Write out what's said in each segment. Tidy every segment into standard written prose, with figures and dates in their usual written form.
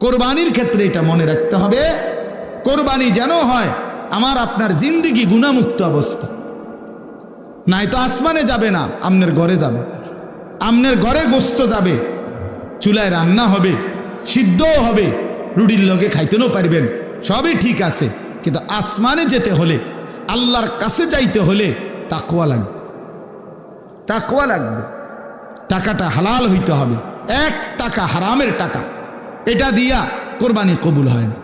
কোরবানির ক্ষেত্রে এটা মনে রাখতে হবে, কোরবানি যেন হয় আমার আপনার জিন্দিগি গুনাহমুক্ত অবস্থা। নাই তো আসমানে যাবে না, আপনার ঘরে যাবে, আপনার ঘরে গোস্ত যাবে, চুলায় রান্না হবে, সিদ্ধও হবে, রুটির লগে খাইতেও পারবেন, সবই ঠিক আছে। কিন্তু আসমানে যেতে হলে, আল্লাহর কাছে যাইতে হলে তাকওয়া লাগবে, তাকওয়া লাগবে। টাকাটা হালাল হইতে হবে। 1 টাকা হারামের টাকা, এটা দিয়া কোরবানি কবুল হয় না।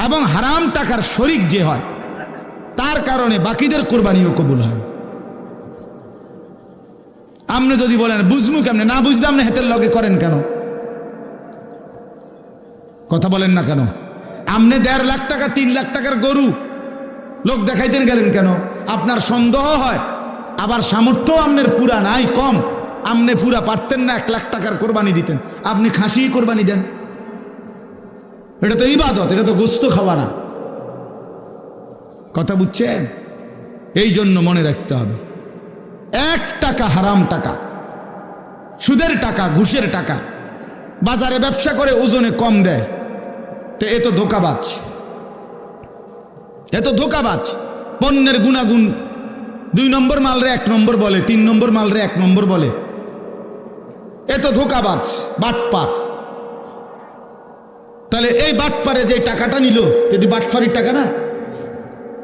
এবং হারাম টাকার শরিক যে হয় তার কারণে বাকিদের কোরবানিও কবুল হয় না। আপনি যদি বলেন বুঝমু কেমনে, না বুঝলে আপনি হেতের লগে করেন কেন? কথা বলেন না কেন? আপনি 1.5 লাখ টাকা 3 লাখ টাকার গরু লোক দেখাইতেন গেলেন কেন? আপনার সন্দেহ হয়, আবার সামর্থ্য আপনার পুরা নাই, কম, আপনি পুরা পারতেন না 1 লাখ টাকার কোরবানি দিতেন, আপনি খাসি কোরবানি দেন। এটা তো ইবাদত, এটা তো গোস্ত খাওয়া না। কথা বুঝছেন? এই জন্য মনে রাখতে হবে, 1 টাকা হারাম টাকা, সুদের টাকা, ঘুষের টাকা, বাজারে ব্যবসা করে ওজনে কম দেয়, তো এ তো ধোঁকাবাজ, এ তো ধোঁকাবাজ। পণ্যের গুণাগুণ 2 নম্বর মালরে 1 নম্বর বলে, 3 নম্বর মালরে 1 নম্বর বলে, এ তো ধোঁকাবাজ, বাটপার। তাহলে এই বাটপারে যে টাকাটা নিল, এটি বাটপারির টাকা না?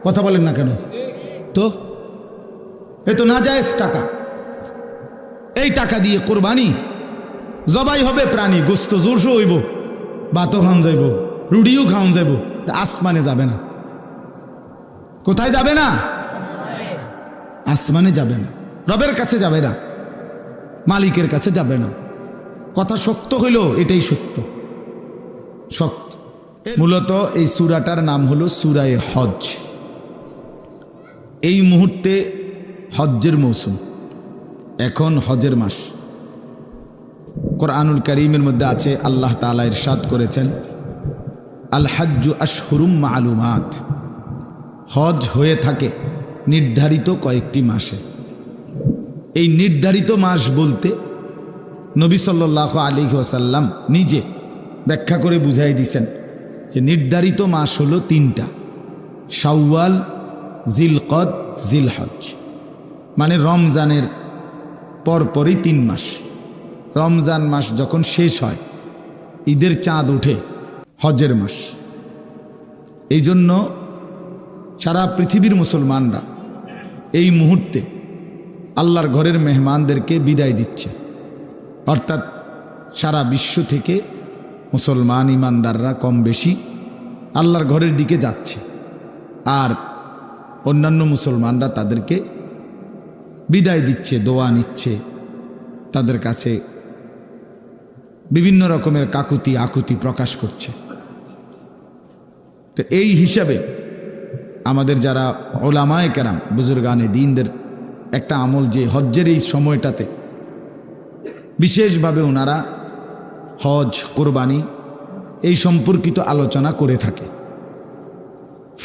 কথা বলেন না কেন? তো এ তো নাজায়েজ টাকা। এই টাকা দিয়ে কোরবানি জবাই হবে প্রাণী, গোস্ত জোরসো হইব, ভাতও খাওয়ান যাইব, রুটিও খাওয়ান যাইব, তা আসমানে যাবে না। কোথায় যাবে না? আসমানে যাবে না, রবের কাছে যাবে না, মালিকের কাছে যাবে না। কথা শক্ত হইল, এটাই সত্য, শক্ত। মূলত এই সূরাটার নাম হলো সূরায়ে হজ। এই মুহূর্তে হজ্জের মৌসুম, এখন হজের মাস। কোরআনুল কারীমের মধ্যে আছে, আল্লাহ তাআলা ইরশাদ করেছেন, আল হাজ্জু আশহুরুম মা'লুমাত, হজ হয়ে থাকে নির্ধারিত কয়েকটি মাসে। এই নির্ধারিত মাস বলতে নবী সাল্লাল্লাহু আলাইহি ওয়াসাল্লাম নিজে ব্যাখ্যা করে বুঝাই দিয়েছেন যে নির্ধারিত মাস হলো 3টা, শাওয়াল, জিলকদ, জিলহজ। মানে রমজানের পরপরই 3 মাস। রমজান মাস যখন শেষ হয়, ঈদের চাঁদ উঠে, হজের মাস। এই জন্য সারা পৃথিবীর মুসলমানরা এই মুহূর্তে আল্লাহর ঘরের মেহমানদেরকে বিদায় দিচ্ছে। অর্থাৎ সারা বিশ্ব থেকে মুসলমান ইমানদাররা কম বেশি আল্লাহর ঘরের দিকে যাচ্ছে, আর অন্যান্য মুসলমানরা তাদেরকে বিদায় দিচ্ছে, দোয়া নিচ্ছে, তাদের কাছে বিভিন্ন রকমের কাকুতি আকুতি প্রকাশ করছে। তো এই হিসাবে আমাদের যারা ওলামায়ে কেরাম, বুজুর্গানে দ্বীনদের একটা আমল যে হজ্জের এই সময়টাতে বিশেষভাবে ওনারা হজ, কোরবানি এই সম্পর্কিত আলোচনা করে থাকে।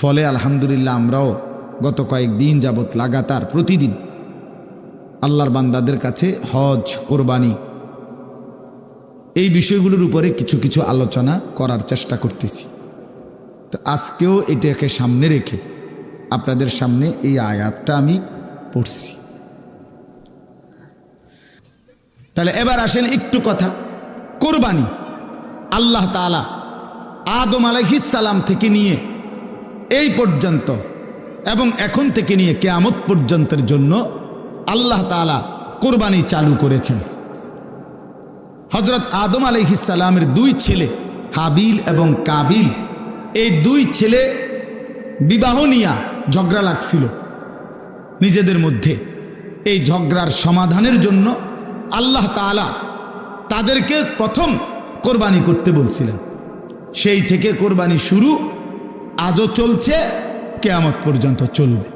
ফলে আলহামদুলিল্লাহ আমরাও গত কয়েকদিন যাবৎ লাগাতার প্রতিদিন আল্লাহর বান্দাদের কাছে হজ, কোরবানি এই বিষয়গুলোর উপরে কিছু কিছু আলোচনা করার চেষ্টা করতেছি। তো আজকেও এটাকে সামনে রেখে আপনাদের সামনে এই আয়াতটা আমি পড়ছি। তাহলে এবার আসেন একটু কথা, কোরবানি আল্লাহ তাআলা আদম আলাইহিস সালাম থেকে নিয়ে এই পর্যন্ত এবং এখন থেকে নিয়ে কিয়ামত পর্যন্তের জন্য আল্লাহ তাআলা কোরবানি চালু করেছেন। হযরত আদম আলাইহিস সালামের 2 ছেলে হাবিল এবং কাবিল, এই 2 ছেলে বিবাহ নিয়ে ঝগড়া লাগছিল নিজেদের মধ্যে। এই ঝগড়ার সমাধানের জন্য আল্লাহ তাআলা তাদেরকে প্রথম কোরবানি করতে বলছিলেন। সেই থেকে কোরবানি শুরু, আজও চলছে, কিয়ামত পর্যন্ত চলবে।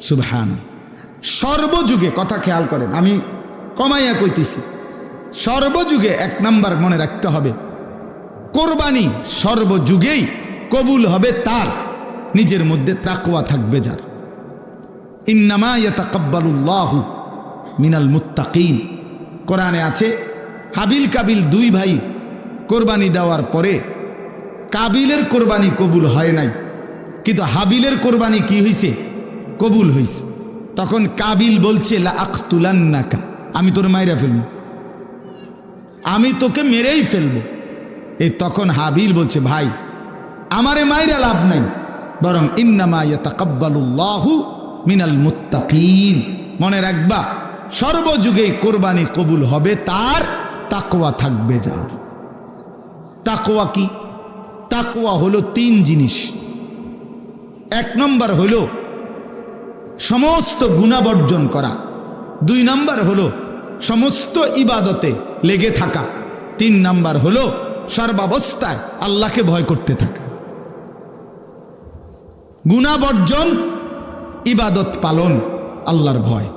সুবহানাল্লাহ। সর্বযুগে, কথা খেয়াল করেন, আমি কমাইয়া কইতেছি, সর্বযুগে 1 নাম্বার মনে রাখতে হবে, কোরবানি সর্বযুগেই কবুল হবে তার নিজের মধ্যে তাকওয়া থাকবে যার। ইন্নামা ইয়াতাকাব্বালুল্লাহু মিনাল মুত্তাকিন। কোরআনে আছে হাবিল কাবিল 2 ভাই কোরবানি দেওয়ার পরে কাবিলের কোরবানি কবুল হয় নাই, কিন্তু হাবিলের কোরবানি কি হয়েছে? কবুল হয়েছে। তখন কাবিল বলছে লা আখতুলান্নাকা, আমি তোর মাইরা ফেলব, আমি তোকে মেরেই ফেলব। এই তখন হাবিল বলছে ভাই আমারে মাইরা লাভ নাই, বরং ইন্নামা ইয়াতাকাব্বালুল্লাহু মিনাল মুত্তাকিন, মনে রাখবা সর্বযুগেই কোরবানি কবুল হবে তার তাকওয়া থাকবে যার। তাকওয়া কি? তাকওয়া হলো 3 জিনিস। 1 নম্বর হলো সমস্ত গুনাহ বর্জন করা, 2 নম্বর হলো সমস্ত ইবাদতে লেগে থাকা, 3 নম্বর হলো সর্বাবস্থায় আল্লাহকে ভয় করতে থাকা। গুনাহ বর্জন, ইবাদত পালন, আল্লাহর ভয়,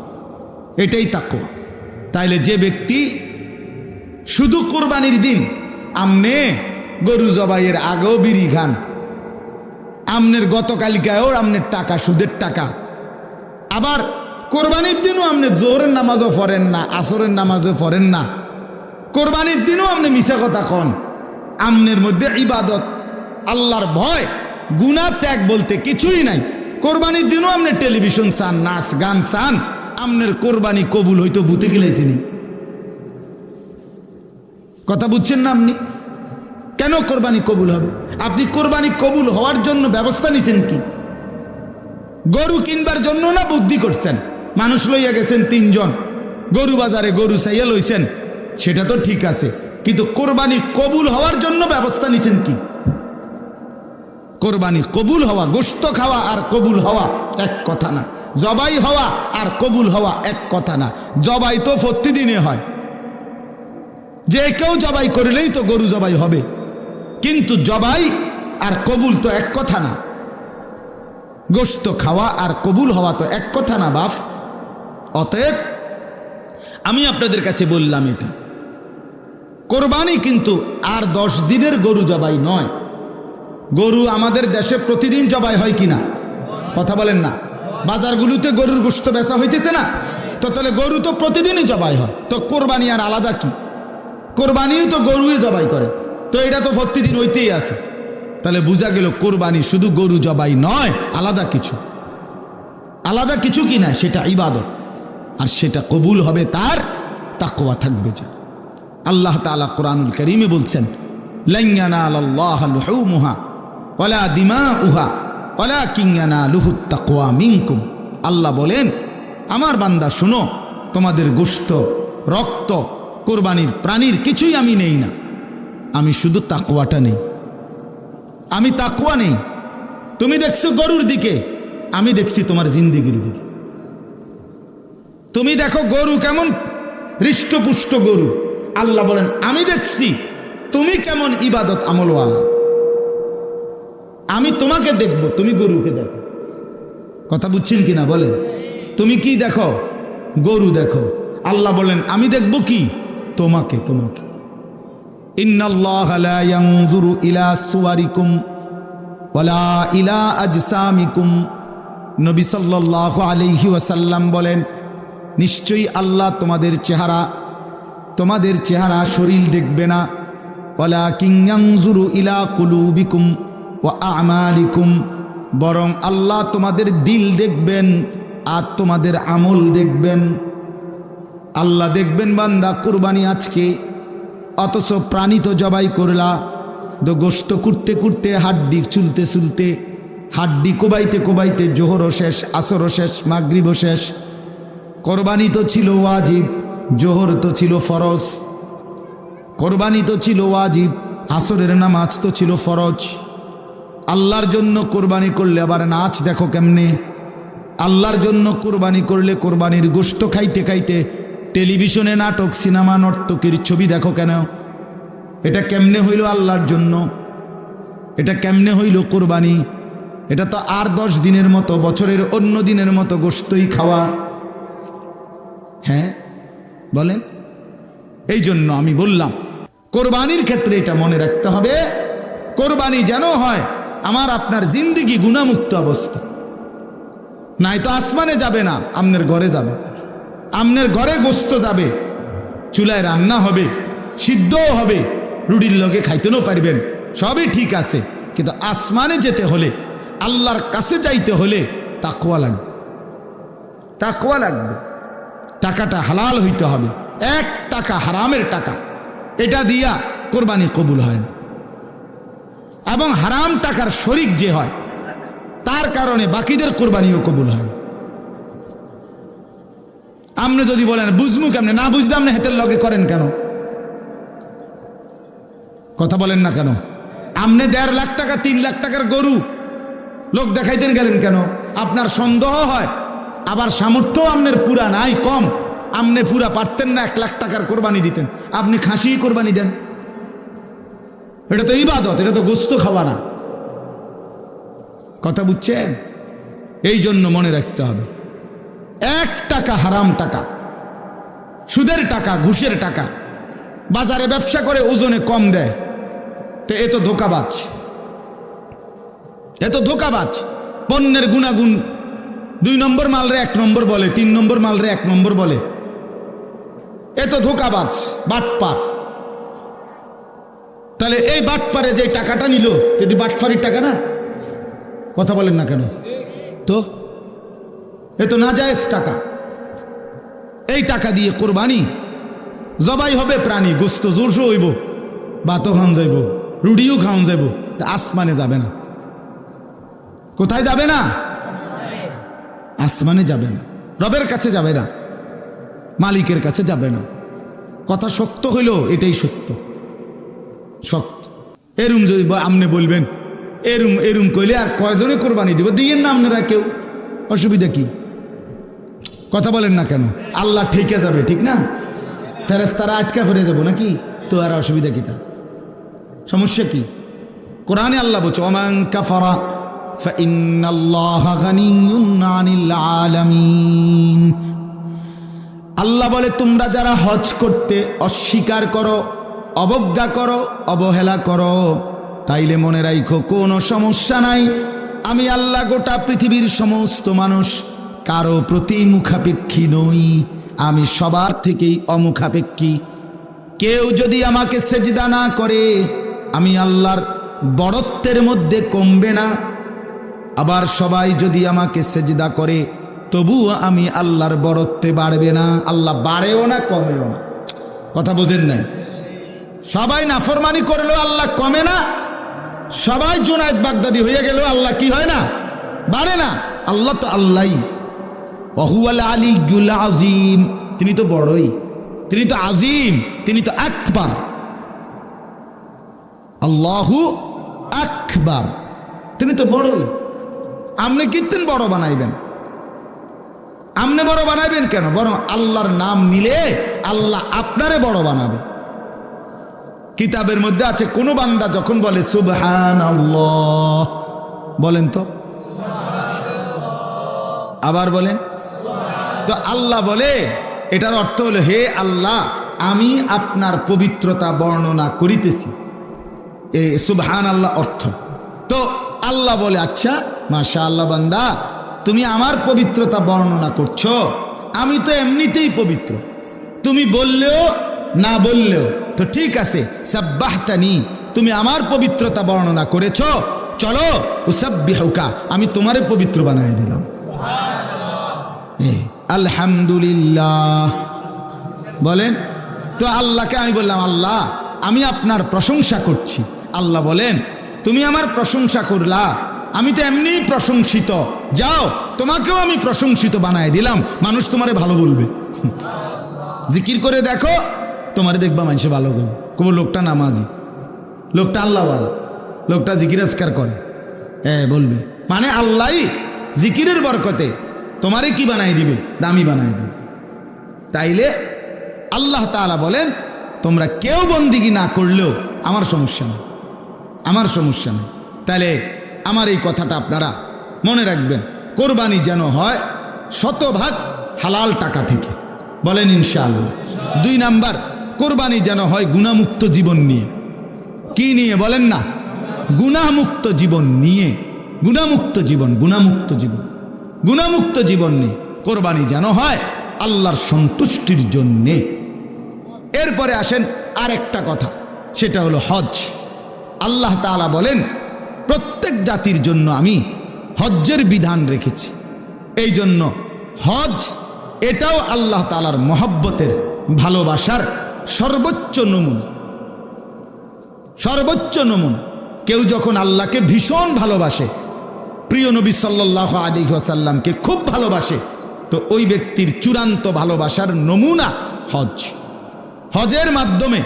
এটাই তাকওয়া। তাইলে যে ব্যক্তি শুধু কোরবানির দিন আমনে গরু জবাইয়ের আগেও বিড়ি খান, আমনের গতকালিকায়ও আমনের টাকা সুদের টাকা, আবার কোরবানির দিনও আপনি জোহরের নামাজও পড়েন না, আসরের নামাজও পড়েন না, কোরবানির দিনও আপনি মিছা কথা কন, আমনের মধ্যে ইবাদত, আল্লাহর ভয়, গুনাহ ত্যাগ বলতে কিছুই নাই, কোরবানির দিনও আপনি টেলিভিশন চান, নাচ গান চান, আমনের কোরবানি কবুল হইতো বুতে গেলেছিনি। কথা বুঝছেন না? আপনি কেন কোরবানি কবুল হবে? আপনি কোরবানি কবুল হওয়ার জন্য ব্যবস্থা নিছেন কি? গরু কিনবার জন্য না বুদ্ধি করছেন? মানুষ লইয়া গেছেন 3 জন, গরু বাজারে গরু চাইয়া লইছেন, সেটা তো ঠিক আছে, কিন্তু কোরবানি কবুল হওয়ার জন্য ব্যবস্থা নিছেন কি? কোরবানি কবুল হওয়া, গোশত খাওয়া আর কবুল হওয়া এক কথা না, জবাই হওয়া আর কবুল হওয়া এক কথা না। জবাই তো প্রতিদিনে হয়, যে কেউ জবাই করলেই তো গরু জবাই হবে, কিন্তু জবাই আর কবুল তো এক কথা না। গোশত খাওয়া আর কবুল হওয়া তো এক কথা না বাপ। অতএব আমি আপনাদের কাছে বললাম, এটা কোরবানি কিন্তু আর 10 দিনের গরু জবাই নয়। গরু আমাদের দেশে প্রতিদিন জবাই হয় কিনা কথা বলেন না? বাজারগুলোতে গরুর গোশত বেচা হইতেছে না? তো তাহলে গরু তো প্রতিদিনই জবাই হয়, তো কোরবানি আর আলাদা কি? কোরবানিও তো গরুই জবাই করে, তো এটা তো প্রতিদিন হইতেই আছে। তাহলে বোঝা গেল কোরবানি শুধু গরু জবাই নয়, আলাদা কিছু, আলাদা কিছু কি না, সেটা ইবাদত, আর সেটা কবুল হবে তার তাকওয়া থাকবে যা। আল্লাহ তাআলা কোরআনুল কারীমে বলছেন লান ইয়ানালাল্লাহা লুহুমুহা ওয়ালা দিমাউহা ওয়ালাকিন ইয়ানালুহুত তাকওয়া মিনকুম। আল্লাহ বলেন আমার বান্দা শুনো, তোমাদের গোশত, রক্ত, কোরবানির প্রাণীর কিছুই আমি নেই না, আমি শুধু তাকওয়াটা নেই। আমি তাকওয়া নেই। তুমি দেখছো গরুর দিকে, আমি দেখছি তোমার জিন্দেগির দিকে। তুমি দেখো গরু কেমন হৃষ্টপুষ্ট গরু, আল্লাহ বলেন আমি দেখছি তুমি কেমন ইবাদত আমলওয়ালা, আমি তোমাকে দেখব, তুমি গরুকে দেখো। কথা বুঝছেন কিনা বলেন? তুমি কি দেখো? গরু দেখো। আল্লাহ বলেন আমি দেখব কি? তোমাকে। তোমাকে ইন্নাল্লাহা লা ইয়ানজুরু ইলা সুওয়ারিকুম ওয়ালা ইলা আজসামিকুম। নবী সাল্লাল্লাহু আলাইহি ওয়াসাল্লাম বলেন নিশ্চয়ই আল্লাহ তোমাদের চেহারা শরীর দেখবে না, ওয়ালাকিন ইয়ানজুরু ইলা কুলুবিকুম ওয়া আমালিকুম, বরং আল্লাহ তোমাদের দিল দেখবেন আর তোমাদের আমল দেখবেন। আল্লাহ দেখবেন বান্দা কুরবানি আজকে, অথচ প্রাণী তো জবাই করলা, তো গোশত করতে করতে হাড্ডি চুলতে চুলতে, হাড্ডি কোবাইতে কোবাইতে জোহরও শেষ, আসরও শেষ, মাগরিবও শেষ। কোরবানি তো ছিল ওয়াজিব, জোহর তো ছিল ফরজ। কোরবানি তো ছিল ওয়াজিব, আসরের নামাজ তো ছিল ফরজ। আল্লাহর জন্য কোরবানি করলে আবার নাচ দেখো কেমনে। আল্লাহর জন্য কোরবানি করলে কোরবানির গোশত খাইতে খাইতে টেলিভিশনে নাটক, সিনেমা, নর্তকীর ছবি দেখো কেন? এটা কেমনে হইল আল্লাহর জন্য? এটা কেমনে হইল কোরবানি? এটা তো আর 10 দিনের মতো, বছরের অন্য দিনের মতো গোশতই খাওয়া। হ্যাঁ বলেন? এই জন্য আমি বললাম কোরবানির ক্ষেত্রে এটা মনে রাখতে হবে, কোরবানি যেন হয় আমার আপনার জিন্দেগি গুনাহমুক্ত অবস্থা। নাই তো আসমানে যাবে না, আমনের ঘরে যাবে। আমনের ঘরে গোশত যাবে, চুলায় রান্না হবে, সিদ্ধও হবে, রুটির লগে খাইতেও পারবেন, সবই ঠিক আছে, কিন্তু আসমানে যেতে হলে, আল্লাহর কাছে যাইতে হলে তাকওয়া লাগবে, তাকওয়া লাগবে। টাকাটা হালাল হইতে হবে। 1 টাকা হারামের টাকা, এটা দিয়া কোরবানি কবুল হয় না। এবং হারাম টাকার শরিক যে হয় তার কারণে বাকিদের কোরবানিও কবুল হয় না। আপনি যদি বলেন বুঝমু কেমনে, না বুঝলাম না, হেতের লগে করেন কেন? কথা বলেন না কেন? আপনি 1.5 লাখ টাকা 3 লাখ টাকার গরু লোক দেখাইতেন গেলেন কেন? আপনার সন্দেহ হয়, আবার সামর্থ্য আপনার পুরা নাই, কম, আপনি পুরা পারতেন না 1 লাখ টাকার কোরবানি দিতেন, আপনি খাসি কোরবানি দেন। এটা তো ইবাদত, এটা তো গোস্ত খাওয়া না। কথা বুঝছেন? এই জন্য মনে রাখতে হবে, 1 টাকা হারাম টাকা, সুদের টাকা, ঘুষের টাকা, বাজারে ব্যবসা করে ওজনে কম দেয়, তো এ তো ধোঁকাবাজ, এ তো ধোঁকাবাজ। পণ্যের গুণাগুণ 2 নম্বর মালরে 1 নম্বর বলে, 3 নম্বর মালরে 1 নম্বর বলে, এ তো ধোঁকাবাজ, বাটপার। তাহলে এই বাটপারে যে টাকাটা নিল, এটি বাটপারির টাকা না? কথা বলেন না কেন? তো এ তো নাজায়েজ টাকা। এই টাকা দিয়ে কোরবানি জবাই হবে প্রাণী, গোস্ত জোরসো হইব, ভাতও খাওয়ান যাইব, রুটিও খাওয়ান যাইব, তা আসমানে যাবে না। কোথায় যাবে না? আসমানে যাবে না, রবের কাছে যাবে না, মালিকের কাছে যাবে না। কথা শক্ত হইল, এটাই সত্য, শক্ত। এরুম যদি আপনি বলবেন এরুম এরুম কইলে আর কয়জনে কোরবানি দিব, দিয়েন না আপনারা কেউ, অসুবিধা কি? কথা বলেন না কেন? আল্লাহ ঠেকে যাবে, ঠিক না? ফেরেশতারা আটকা ফিরে যাবো নাকি? তো আর অসুবিধা কি? তা সমস্যা কি? কোরআনে আল্লাহ বলছে ওমান কাফারা ফাইন্নাল্লাহা গানিয়্যুন আনিল আলামিন। আল্লাহ বলে তোমরা যারা হজ করতে অস্বীকার করো, অবজ্ঞা করো, অবহেলা করো, তাইলে মনে রাখো কোনো সমস্যা নাই, আমি আল্লাহ গোটা পৃথিবীর সমস্ত মানুষ কারো প্রতি মুখাপেক্ষী নই, আমি সবার থেকেই অমুখাপেক্ষী। কেউ যদি আমাকে সেজদা না করে আমি আল্লাহর বড়ত্বের মধ্যে কমবে না, আবার সবাই যদি আমাকে সেজদা করে তবুও আমি আল্লাহর বড়ত্বে বাড়বে না। আল্লাহ বাড়েও না কমেও না। কথা বোঝেন নাই? সবাই নাফরমানি করলেও আল্লাহ কমে না, সবাই জুনায়েদ বাগদাদি হয়ে গেলেও আল্লাহ কি হয় না? বাড়ে না। আল্লাহ তো আল্লাহই, ওয়াহুয়াল আলিয়্যুল আযীম, তিনি তো বড়ই, তিনি তো আজিম, তিনি তো আকবার। আল্লাহু আকবার, তিনি তো বড়ই। আপনি কীর্তন বড় বানাইবেন? আপনি বড় বানাইবেন কেন? বরং আল্লাহর নাম নিলে আল্লাহ আপনারে বড় বানাবে। কিতাবের মধ্যে আছে কোন বান্দা যখন বলে সুবহানাল্লাহ, বলেন তো, আবার বলেন তো, আল্লাহ বলে এটার অর্থ হলো হে আল্লাহ আমি আপনার পবিত্রতা বর্ণনা করিতেছি, এ সুবহানাল্লাহ অর্থ। তো আল্লাহ বলে আচ্ছা মাশাআল্লাহ বান্দা তুমি আমার পবিত্রতা বর্ণনা করছো, আমি তো এমনিতেই পবিত্র, তুমি বললেও না বললেও তো ঠিক আছে, সাব্বাহতানি, তুমি আমার পবিত্রতা বর্ণনা করেছো, চলো উসাব্বিহুকা, আমি তোমারে পবিত্র বানাই দিলাম। আলহামদুলিল্লাহ বলেন তো। আল্লাহকে আমি বললাম আল্লাহ আমি আপনার প্রশংসা করছি। আল্লাহ বলেন তুমি আমার প্রশংসা করলা, আমি তো এমনিই প্রশংসিত, যাও তোমাকেও আমি প্রশংসিত বানাই দিলাম, মানুষ তোমারে ভালো বলবে। জিকির করে দেখো, তোমারে দেখবা মানুষে ভালো করবে, কব লোকটা নামাজি, লোকটা আল্লাহওয়ালা, লোকটা জিকির আজকার করে, বলবে মানে আল্লাহই জিকিরের বরকতে তোমারে কি বানাই দিবে? দামি বানাই দিবে। তাইলে আল্লাহ তাআলা বলেন তোমরা কেউ বন্দিগি না করলেও আমার সমস্যা নেই, আমার সমস্যা নেই। তাহলে আমার এই কথাটা আপনারা মনে রাখবেন, কোরবানি যেন হয় 100% হালাল টাকা থেকে, বলেন ইনশাআল্লাহ। 2 নাম্বার, কোরবানি যেন হয় গুনাহমুক্ত জীবন নিয়ে। কি নিয়ে বলেন না? গুনাহমুক্ত জীবন নিয়ে, গুনাহমুক্ত জীবন, গুনাহমুক্ত জীবন, গুনাহমুক্ত জীবন নিয়ে কোরবানি যেন হয় আল্লাহর সন্তুষ্টির জন্যে। এরপরে আসেন আরেকটা কথা, সেটা হলো হজ। আল্লাহ তাআলা বলেন প্রত্যেক জাতির জন্য আমি হজ্জের বিধান রেখেছি। এই জন্য হজ এটাও আল্লাহ তাআলার মহব্বতের ভালোবাসার সর্বোচ্চ নমুনা। সর্বোচ্চ নমুনা। কেউ যখন আল্লাহকে ভীষণ ভালোবাসে, প্রিয় নবী সাল্লাল্লাহু আলাইহি ওয়াসাল্লামকে খুব ভালোবাসে, তো ওই ব্যক্তির চূড়ান্ত ভালোবাসার নমুনা হজ। হজের মাধ্যমে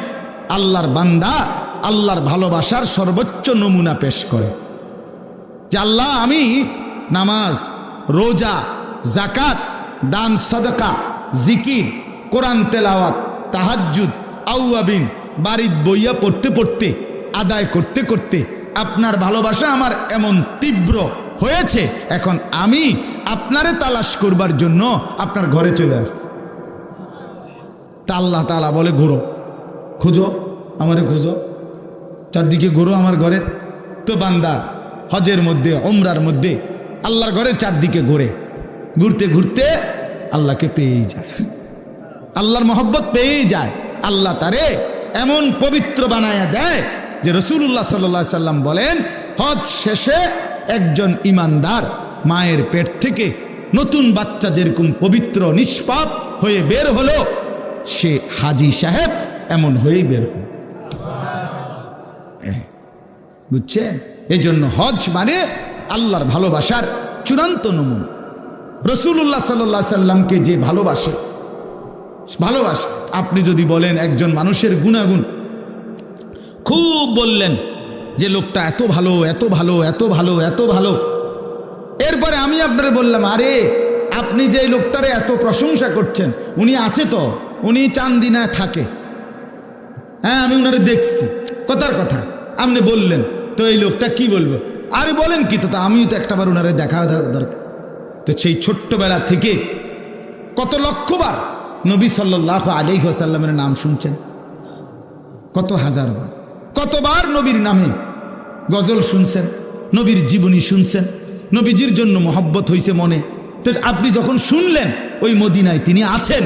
আল্লাহর বান্দা আল্লাহর ভালোবাসার সর্বোচ্চ নমুনা পেশ করে যে আল্লাহ আমি নামাজ, রোজা, জাকাত, দান, সাদাকা, জিকির, কোরআন তেলাওয়াত, তাহাজ্জুদ, আউয়াবিন বাড়ির বইয়া পড়তে পড়তে, আদায় করতে করতে আপনার ভালোবাসা আমার এমন তীব্র হয়েছে, এখন আমি আপনারে তালাশ করবার জন্য আপনার ঘরে চলে আসছি। তা আল্লাহ তাআলা বলে ঘোরো, খুঁজো, আমারে খুঁজো, চারদিকে ঘোরো আমার ঘরের। তো বান্দা হজের মধ্যে, ওমরার মধ্যে আল্লাহর ঘরের চারদিকে ঘোরে, ঘুরতে ঘুরতে আল্লাহকে পেয়েই যায়, আল্লাহর মহব্বত পেয়েই যায়। আল্লাহ তারে এমন পবিত্র বানায়া দেয় যে রাসূলুল্লাহ সাল্লাল্লাহু আলাইহি সাল্লাম বলেন হজ শেষে একজন ইমানদার মায়ের পেট থেকে নতুন বাচ্চা যেরকম পবিত্র নিষ্পাপ হয়ে বের হলো, সে হাজী সাহেব এমন হয়েই বের হলো। বুঝছেন? এই জন্য হজ মানে আল্লাহর ভালোবাসার চূড়ান্ত নমুনা। রাসূলুল্লাহ সাল্লাল্লাহু আলাইহি সাল্লামকে যে ভালোবাসে, আপনি যদি বলেন একজন মানুষের গুণাগুণ খুব বললেন যে লোকটা এত ভালো, এত ভালো, এত ভালো, এত ভালো, এরপরে আমি আপনারে বললাম আরে আপনি যে লোকটারে এত প্রশংসা করছেন, উনি আছে তো, উনি চান্দিনায় থাকে, হ্যাঁ আমি উনারে দেখছি, কথার কথা আপনি বললেন, তো এই লোকটা কি বলবো? আরে বলেন কি, তো আমিও তো একটাবার উনারে দেখা দরকার। তো সেই ছোট্টবেলা থেকে কত লক্ষবার নবী সাল্লাল্লাহু আলাইহি ওয়াসাল্লামের নাম শুনছেন, কত হাজারবার, কতবার নবীর নামে গজল শুনছেন, নবীর জীবনী শুনছেন, নবীজির জন্য মহব্বত হয়েছে মনে। তো আপনি যখন শুনলেন ওই মদিনায় তিনি আছেন,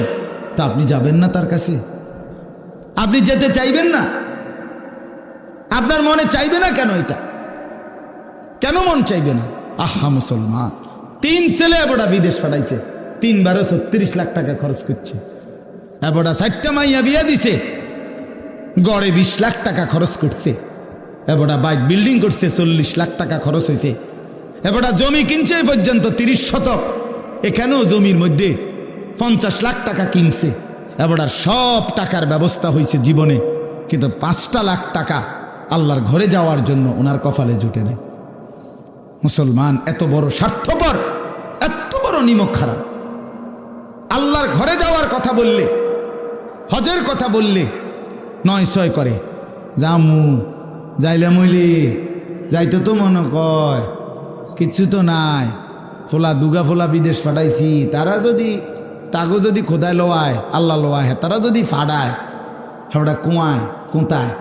তা আপনি যাবেন না তার কাছে? আপনি যেতে চাইবেন না? আপনার মনে চাইবে না কেন? এটা কেন মন চাইবে না? আহা মুসলমান, 3 ছেলে এবড়া বিদেশ পাঠাইছে, 3 36 লাখ টাকা খরচ করছে, এবড়া 4টা মাইয়া বিয়া দিছে, গড়ে 20 লাখ টাকা খরচ করছে, এবড়া বাইক বিল্ডিং করছে, 40 লাখ টাকা খরচ হয়েছে, এবড়া জমি কিনছে এই পর্যন্ত 30 শতক, এখানেও জমির মধ্যে 50 লাখ টাকা কিনছে, এবড়ার সব টাকার ব্যবস্থা হয়েছে জীবনে, কিন্তু 5টা লাখ টাকা আল্লাহর ঘরে যাওয়ার জন্য ওনার কপালে জুটে নেয়। মুসলমান এত বড় স্বার্থপর, এত বড় নিমক খারাপ। আল্লাহর ঘরে যাওয়ার কথা বললে, হজের কথা বললে 9-6 করে, জামু যাইলে মইলি যাইতে তো মনে কয় কিচ্ছু তো নাই, ফোলা দুগা ফোলা বিদেশ ফাটাইছি, তারা যদি তাগো যদি খোদায় লোয়ায়, আল্লাহ লোয়ায়, তারা যদি ফাড়ায়, ওটা কুমায় কোঁতায়,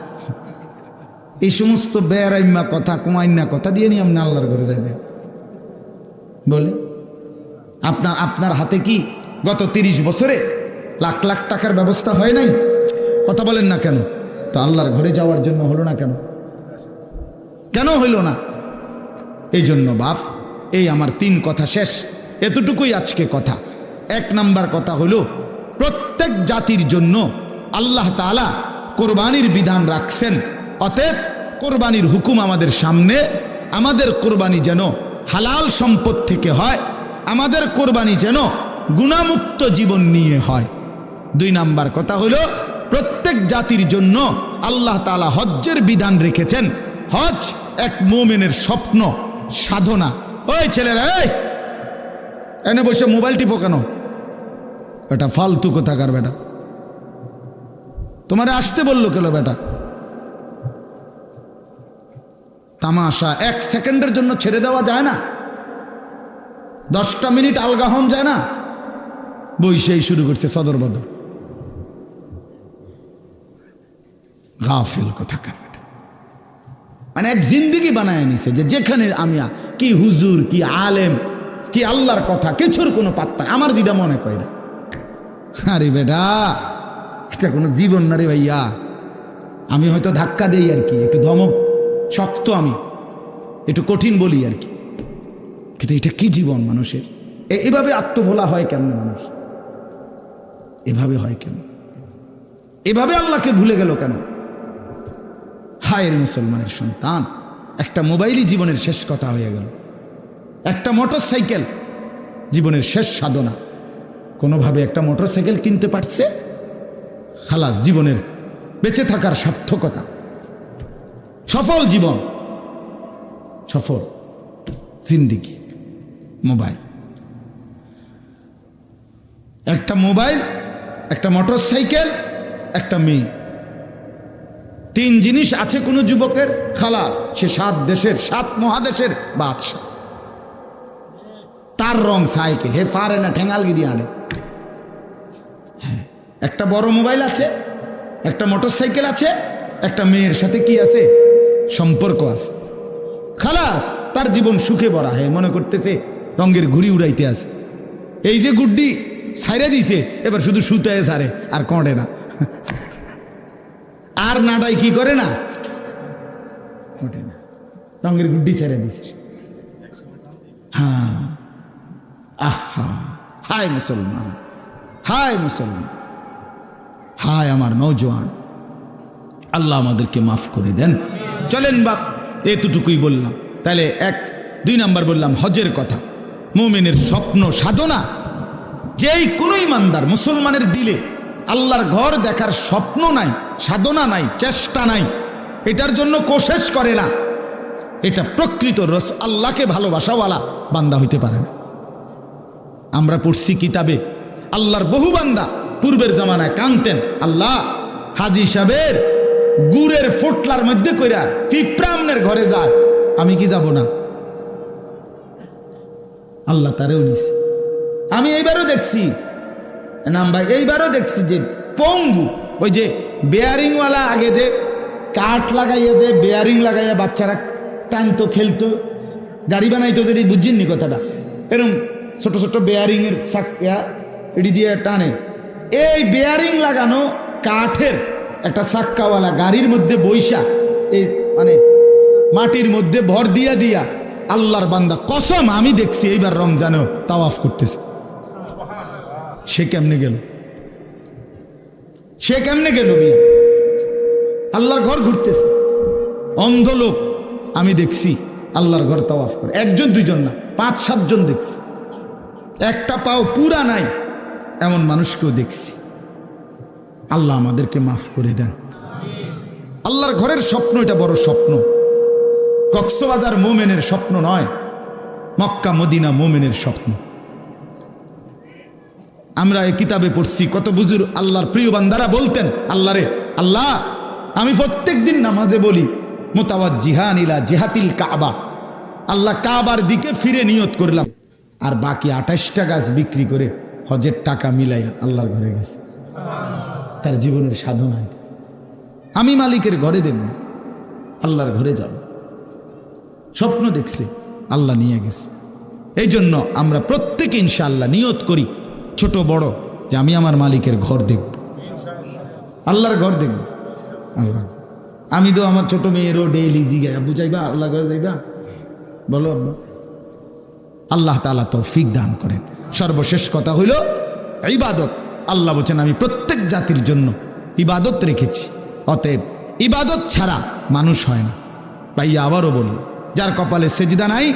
এই সমস্ত বেড়াইম্মা কথা, কুমাইন্না কথা দিয়ে নিয়ে আপনি আল্লাহর ঘরে যাবেন বলে? আপনার হাতে কি গত 30 বছরে লাখ লাখ টাকার ব্যবস্থা হয় নাই? কথা বলেন না কেন? তো আল্লাহর ঘরে যাওয়ার জন্য হলো না কেন? কেন হইল না? এই জন্য বাপ, এই আমার 3 কথা শেষ, এতটুকুই আজকে কথা। 1 নাম্বার কথা হলো প্রত্যেক জাতির জন্য আল্লাহ তাআলা কোরবানির বিধান রাখছেন, অতএব কোরবানির হুকুম আমাদের সামনে। আমাদের কোরবানি যেন হালাল সম্পদ থেকে হয়, আমাদের কোরবানি যেন গুনাহমুক্ত জীবন নিয়ে হয়। 2 নাম্বার কথা হলো প্রত্যেক জাতির জন্য আল্লাহ তাআলা হজ্জের বিধান রেখেছেন। হজ এক মুমিনের স্বপ্ন, সাধনা। ওই ছেলেরা, এই এনে বসে মোবাইল টিপো কেন? বেটা ফালতু কোথাকার বেটা, তোমারে আসতে বললো কেন বেটা? তামাশা 1 সেকেন্ডের জন্য ছেড়ে দেওয়া যায় না? 10টা মিনিট আলগা হন যায় না? বইসেই শুরু করছে সদর বদর, গাফিল কোথাকার বেটা। মানে এক জিন্দিগি বানায় নিছে যে যেখানে আমি কি হুজুর, কি আলেম, কি আল্লাহর কথা, কিছুর কোনো পাত্তা আমার যেটা মনে কয় না। আরে বেটা, এটা কোনো জীবন না রে ভাইয়া। আমি হয়তো ধাক্কা দেই আর কি, একটু ধমক, শক্ত আমি, একটু কঠিন বলি আর কি, কিন্তু এটা কি জীবন মানুষের? এভাবে আত্মভোলা হয় কেমন মানুষ? এভাবে হয় কেন? এভাবে আল্লাহকে ভুলে গেল কেন? হায় মুসলমানের সন্তান, একটা মোবাইলই জীবনের শেষ কথা হয়ে গেল, একটা মোটর সাইকেল জীবনের শেষ সাধনা। কোনোভাবে একটা মোটর সাইকেল কিনতে পারছে, খালাস, জীবনের বেঁচে থাকার সার্থকতা, সফল জীবন, সফল জিন্দিগি। মোবাইল, একটা মোবাইল, একটা মোটর সাইকেল, একটা মেয়ে, 3 জিনিস আছে কোনো যুবকের, খালাস, সে 7 দেশের 7 মহাদেশের বাদশা। তার রং সাইকে হে পারে না, ঠেঙ্গালগি দিয়ে আনে। হ্যাঁ, একটা বড় মোবাইল আছে, একটা মোটর সাইকেল আছে, একটা মেয়ের সাথে কি আছে? সম্পর্ক আছে। খালাস, তার জীবন সুখে ভরা। হে মনে করতেছে রঙের ঘুড়ি উড়াইতে আছে। এই যে গুড্ডি ছাইরে দিছে, এবার শুধু সুতায় ছাড়ে, আর কঁটে না, আর নাডাই কি করে না, কঁটে না, রঙের গুড্ডি ছেড়ে দিছে। হ্যাঁ, আহা, হায় মুসলমান, হায় মুসলমান, হায় আমার নওজোয়ান, আল্লাহ আমাদেরকে মাফ করে দেন। চলেন বাপ, এতটুকুই বললাম। তাহলে 2 নাম্বার বললাম হজের কথা। মুমিনের স্বপ্ন সাধনা, যেই কোনো ইমানদার মুসলমানের দিলে আল্লাহর ঘর দেখার স্বপ্ন নাই, সাধনা নাই, চেষ্টা নাই, এটার জন্য কোশেশ করে না, এটা প্রকৃত আল্লাহকে ভালোবাসাওয়ালা বান্দা হইতে পারে না। আমরা পড়ছি কিতাবে, আল্লাহর বহু বান্দা পূর্বের জামানায় কানতেন, আল্লাহ হাজী সাহেবের গুড়ের ফোটলার মধ্যে কইরা পিঁপড়ামনের ঘরে যায়, আমি কি যাব না? আল্লাহ তারেও নিছে। আমি এইবারও দেখছি, নাম ভাই, এইবারও দেখছি যে পঙ্গু, ওই যে বেয়ারিংওয়ালা, আগে যে কাঠ লাগাইয়া, যে বেয়ারিং লাগাইয়া বাচ্চারা টানতো, খেলতো, গাড়ি বানাইতো, যে বুঝছেননি কথাটা, এরকম ছোট ছোট বেয়ারিং এর চাকা এটি দিয়ে টানে। এই বেয়ারিং লাগানো কাঠের একটা চাক্কাওয়ালা গাড়ির মধ্যে বৈশা, এই মানে মাটির মধ্যে ভর দিয়া দিয়া আল্লাহর বান্দা, কসম আমি দেখছি এইবার রমজানেও তাওয়াফ করতেছে। সে কেমনে গেল? সে কেমনে গেল? আল্লাহর ঘর ঘুরতেছে, অন্ধ লোক আমি দেখছি আল্লাহর ঘর তাওয়াফ করে, 1 2 জন না, 5 7 জন দেখছি, একটা পাও পুরা নাই এমন মানুষকেও দেখছি। আল্লাহ আমাদেরকে মাফ করে দেন। আল্লাহর ঘরের স্বপ্ন, এটা বড় স্বপ্ন। কক্সবাজার মোমেনের স্বপ্ন নয়, মক্কা মদিনা মোমেনের স্বপ্ন। আমরা এই কিতাবে পড়ছি, কত বুজুর্গ আল্লাহর প্রিয় বান্দারা বলতেন, আল্লাহ রে, আল্লাহ আমি প্রত্যেক দিন নামাজে বলি মুতাওয়াজ্জিহান ইলা জিহাতিল কাবা, আল্লাহ কাবার দিকে ফিরে নিয়ত করলাম, আর বাকি 28টা গাছ বিক্রি করে হজের টাকা মিলাইয়া আল্লাহর ঘরে গেছে। তার জীবনের সাধনা, আমি মালিকের ঘরে দেখব, আল্লাহর ঘরে যাব, স্বপ্ন দেখছে, আল্লাহ নিয়ে গেছে। এই জন্য আমরা প্রত্যেকে ইনশাআল্লাহ নিয়ত করি, ছোট বড়, যে আমি আমার মালিকের ঘর দেখব, আল্লাহর ঘর দেখব। আল্লাহ, আমি তো আমার ছোট মেয়েরও ডেইলি জিগাই, আব্বু যাইবা আল্লাহ ঘরে যাইবা, বলো আব্বা। আল্লাহ তাআলা তৌফিক দান করেন। সর্বশেষ কথা হইল ইবাদত। আল্লাহ বলেন আমি প্রত্যেক জাতির জন্য ইবাদত রেখেছি, অতএব ইবাদত ছাড়া মানুষ হয় না। ভাইয়া আবারও বলল, যার কপালে সেজদা নাই,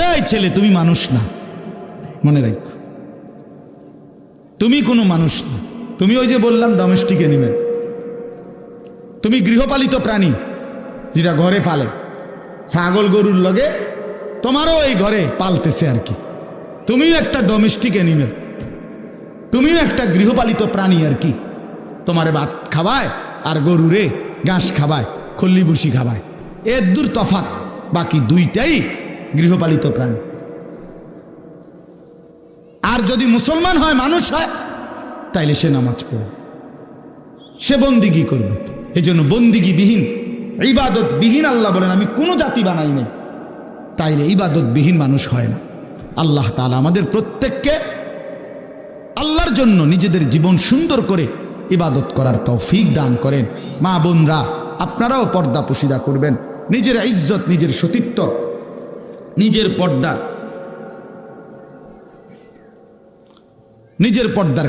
এই ছেলে তুমি মানুষ না, মনে রাখো, তুমি কোনো মানুষ না। তুমি ওই যে বললাম ডোমেস্টিক অ্যানিমেল, তুমি গৃহপালিত প্রাণী, যেটা ঘরে পালে, ছাগল গরুর লগে তোমারও এই ঘরে পালতেছে আর কি। তুমিও একটা ডোমেস্টিক অ্যানিমেল, তুমিও একটা গৃহপালিত প্রাণী আর কি। তোমারে ভাত খাওয়ায় আর গরুরে ঘাস খাওয়ায়, খল্লি ভুসি খাওয়ায়, এর দূর তফাৎ, বাকি দুইটাই গৃহপালিত প্রাণী। আর যদি মুসলমান হয়, মানুষ হয়, তাইলে সে নামাজ পড়বে, সে বন্দিগি করবে। এই জন্য বন্দিগিবিহীন, ইবাদত বিহীন, আল্লাহ বলেন আমি কোনো জাতি বানাই নাই, তাইলে ইবাদত বিহীন মানুষ হয় না। আল্লাহ তাআলা আমাদের প্রত্যেককে আল্লাহর জন্য নিজেদের জীবন সুন্দর করে ইবাদত করার তৌফিক দান করেন। মা বোনরা আপনারাও পর্দা পুশিদা করবেন। নিজের ইজ্জত, নিজের সতীত্ব, নিজের পর্দার